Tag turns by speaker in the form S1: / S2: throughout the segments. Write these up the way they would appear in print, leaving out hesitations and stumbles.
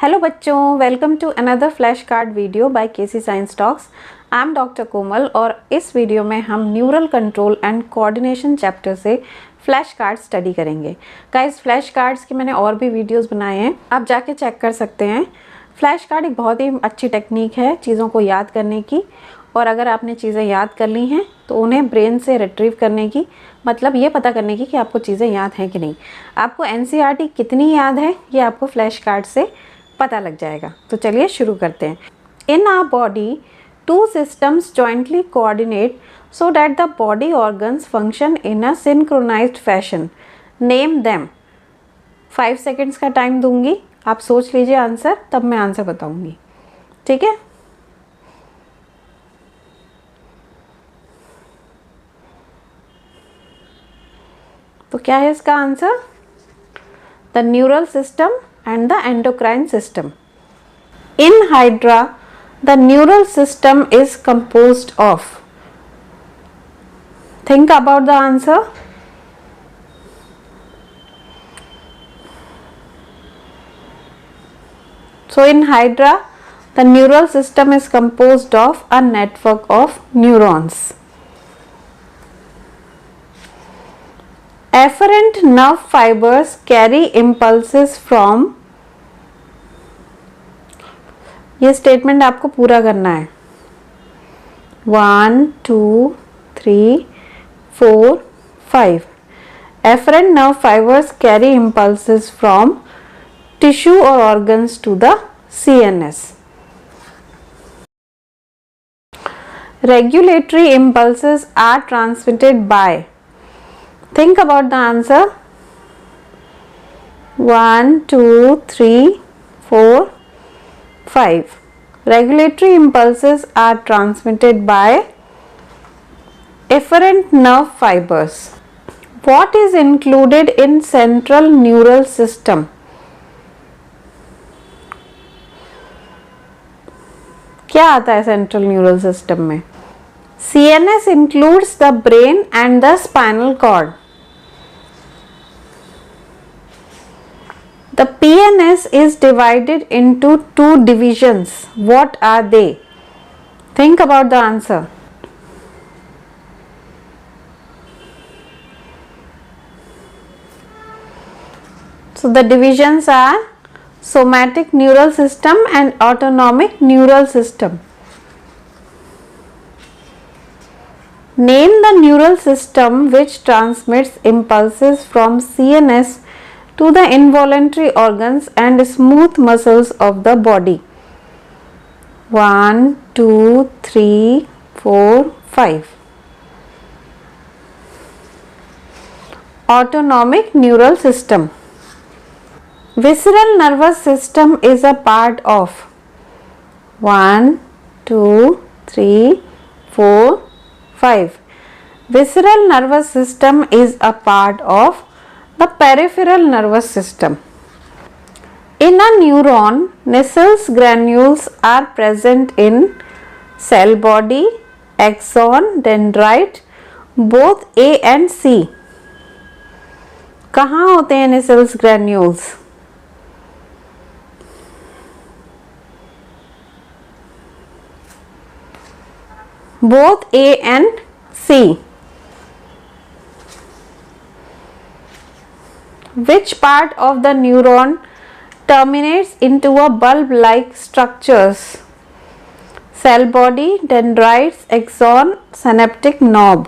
S1: Hello बच्चों, welcome to another flash card video by KC science talks. I am doctor Komal और इस video में हम neural control and coordination chapter से flash card study करेंगे। Guys, flash cards के मैंने और भी वीडियोस बनाए हैं, आप जाके चेक कर सकते हैं। फ्लैश कार्ड एक बहुत ही अच्छी टेक्निक है चीज़ों को याद करने की, और अगर आपने चीज़ें याद कर ली हैं तो उन्हें ब्रेन से रिट्रीव करने की, मतलब ये पता करने की कि आपको चीज़ें याद हैं कि नहीं। आपको एनसीईआरटी कितनी याद है ये आपको फ्लैश कार्ड से पता लग जाएगा। तो चलिए शुरू करते हैं। In our body two systems jointly coordinate so that the body organs function in a synchronized fashion. Name them. 5 seconds का टाइम दूंगी, आप सोच लीजिए आंसर, तब मैं आंसर बताऊंगी, ठीक है। तो क्या है इसका answer? The neural system and the endocrine system. In Hydra, the neural system is composed of. Think about the answer. So in Hydra, the neural system is composed of a network of neurons. Efferent nerve fibers carry impulses from. ये statement आपको पूरा करना है। 1 2 3 4 5। Efferent nerve fibers carry impulses from tissue or organs to the CNS. Regulatory impulses are transmitted by. Think about the answer. 1 2 3 4 5. Regulatory impulses are transmitted by efferent nerve fibers. What is included in central neural system? क्या आता है central neural system में? CNS includes the brain and the spinal cord. The PNS is divided into two divisions. What are they? Think about the answer. So the divisions are somatic neural system and autonomic neural system. Name the neural system which transmits impulses from CNS to the involuntary organs and smooth muscles of the body. 1 2 3 4 5. Autonomic neural system. Visceral nervous system is a part of. 1 2 3 4 5. Visceral nervous system is a part of the peripheral nervous system. In a neuron, Nissls granules are present in cell body, axon, dendrite, both A and C. कहाँ होते हैं Nissls granules? Both A and C. Which part of the neuron terminates into a bulb-like structures? Cell body, dendrites, axon, synaptic knob.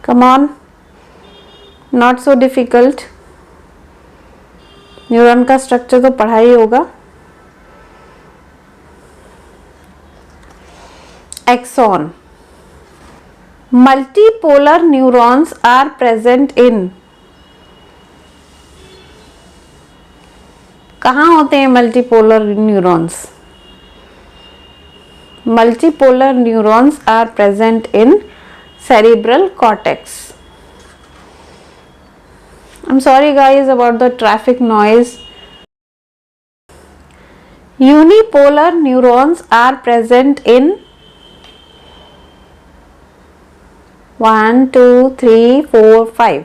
S1: Come on, not so difficult. Neuron का structure तो पढ़ा ही होगा। Axon. Multipolar neurons are present in. कहाँ होते हैं multipolar neurons? Multipolar neurons are present in cerebral cortex. I'm sorry guys about the traffic noise. Unipolar neurons are present in 1 2 3 4 5.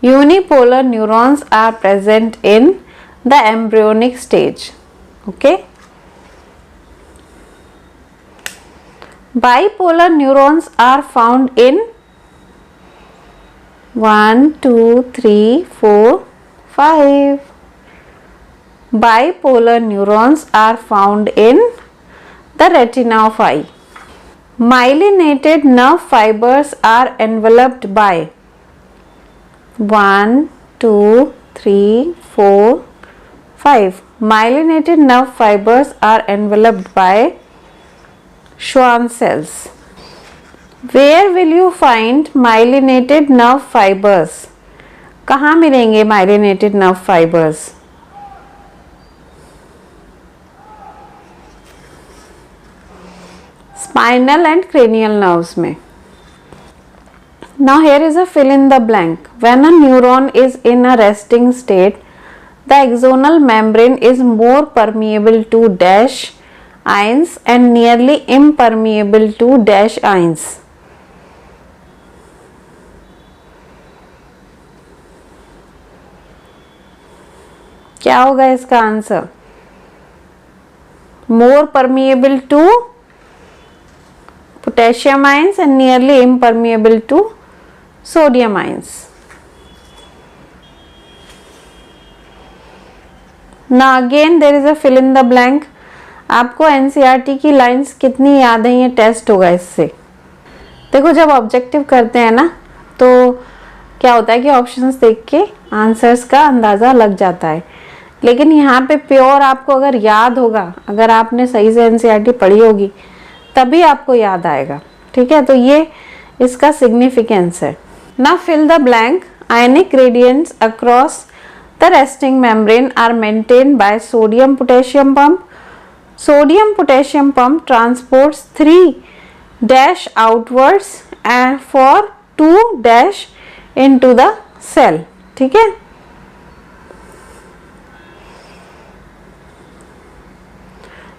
S1: Unipolar neurons are present in the embryonic stage. Okay. Bipolar neurons are found in 1, 2, 3, 4, 5. Bipolar neurons are found in the retina of eye. Myelinated nerve fibers are enveloped by 1, 2, 3, 4, 5. Myelinated nerve fibers are enveloped by Schwann cells. Where will you find myelinated nerve fibers? कहाँ मिलेंगे myelinated nerve fibers? Spinal and cranial nerves में. Now here is a fill in the blank. When a neuron is in a resting state, the axonal membrane is more permeable to dash ions and nearly impermeable to dash ions. क्या होगा इसका answer? More permeable to potassium ions and nearly impermeable to sodium ions. Now again there is a fill in the blank. आपको NCERT की lines कितनी याद है, ये test होगा इससे. देखो जब ऑब्जेक्टिव करते हैं ना तो क्या होता है कि ऑप्शंस देख के आंसर्स का अंदाज़ा लग जाता है, लेकिन यहाँ पे प्योर आपको अगर याद होगा, अगर आपने सही से NCERT पढ़ी होगी तभी आपको याद आएगा. ठीक है, तो ये इसका सिग्निफिकेंस है. ना fill the blank. Ionic gradients across the resting membrane are maintained by sodium potassium pump. Sodium potassium pump transports 3 dash outwards and for 2 dash into the cell. ठीक है,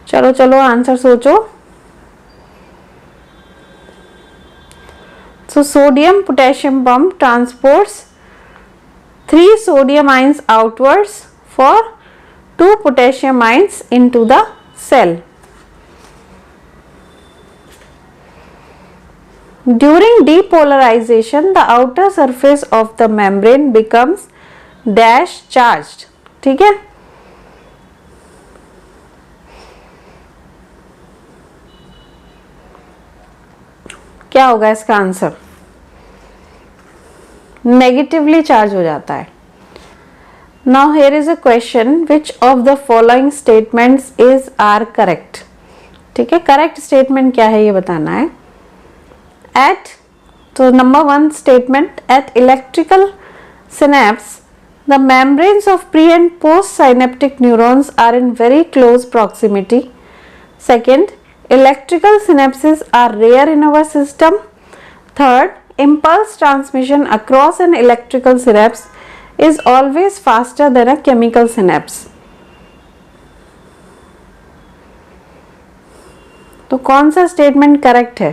S1: चलो चलो आंसर सोचो. So sodium potassium pump transports 3 sodium ions outwards for 2 potassium ions into the cell. During depolarization, the outer surface of the membrane becomes dash charged. ठीक है, क्या होगा इसका आंसर? नेगेटिवली चार्ज हो जाता है. Now here is a question, which of the following statements is are correct. ठीक है, करेक्ट स्टेटमेंट क्या है ये बताना है. एट, तो number 1 statement, at electrical synapse the membranes of pre and post synaptic neurons are in very close proximity. Second, electrical synapses are rare in our system. Third, impulse transmission across an electrical synapse is always faster than a chemical synapse. तो कौन सा statement correct है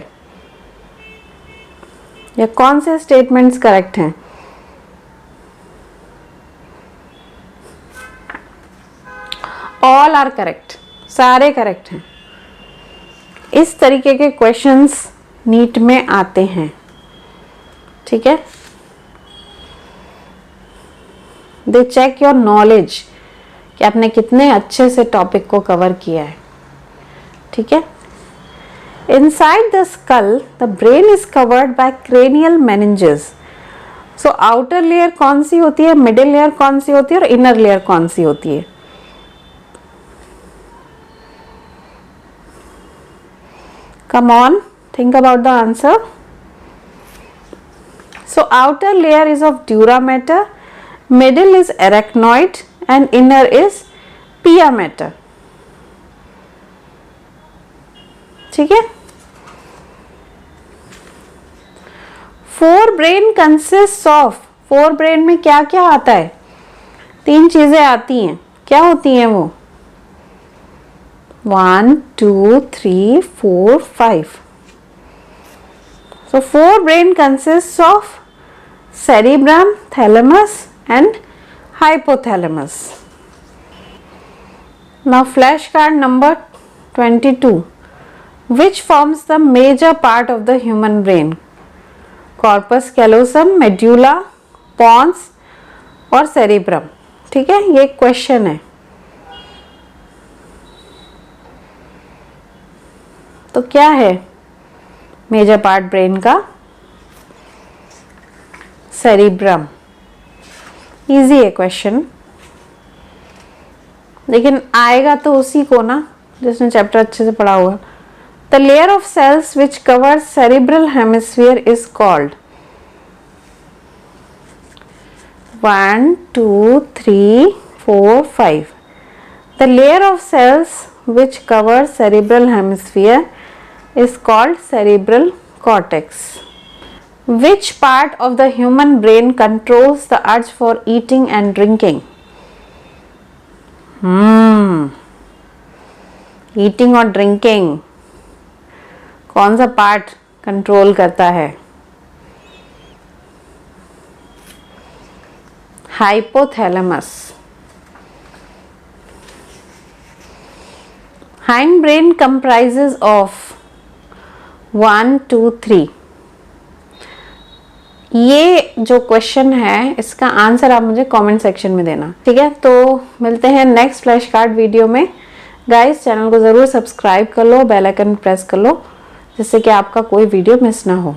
S1: या कौन से statements correct हैं? All are correct, सारे correct हैं. इस तरीके के क्वेश्चंस नीट में आते हैं. ठीक है, दे चेक योर नॉलेज कि आपने कितने अच्छे से टॉपिक को कवर किया है. ठीक है, inside the skull the brain is covered by cranial meninges. So outer layer कौन सी होती है, मिडिल लेयर कौन सी होती है और इनर लेयर कौन सी होती है? Come on, think about the answer. So outer layer is of dura matter, middle is arachnoid and inner is pia matter. ठीक है, forebrain consists of, forebrain में क्या क्या आता है? 3 चीजें आती हैं. क्या होती हैं वो? 1, 2, 3, 4, 5. So forebrain consists of cerebrum, thalamus and hypothalamus. Now flashcard number 22. Which forms the major part of the human brain? Corpus callosum, medulla, pons और cerebrum. ठीक है, ये क्वेश्चन है. तो क्या है मेजर पार्ट ब्रेन का? सेरिब्रम. इजी है क्वेश्चन, लेकिन आएगा तो उसी को ना जिसने चैप्टर अच्छे से पढ़ा होगा. The layer of cells which cover cerebral hemisphere is called. 1 2 3 4 5. The layer of cells which cover cerebral hemisphere is called cerebral cortex. Which part of the human brain controls the urge for eating and drinking? Eating और drinking कौन सा part control करता है? Hypothalamus. Hindbrain comprises of 1 2 3. ये जो question है इसका answer आप मुझे कमेंट सेक्शन में देना. ठीक है, तो मिलते हैं नेक्स्ट फ्लैश कार्ड वीडियो में. गाइस, चैनल को ज़रूर सब्सक्राइब कर लो, बेल आइकन प्रेस कर लो जिससे कि आपका कोई वीडियो मिस ना हो.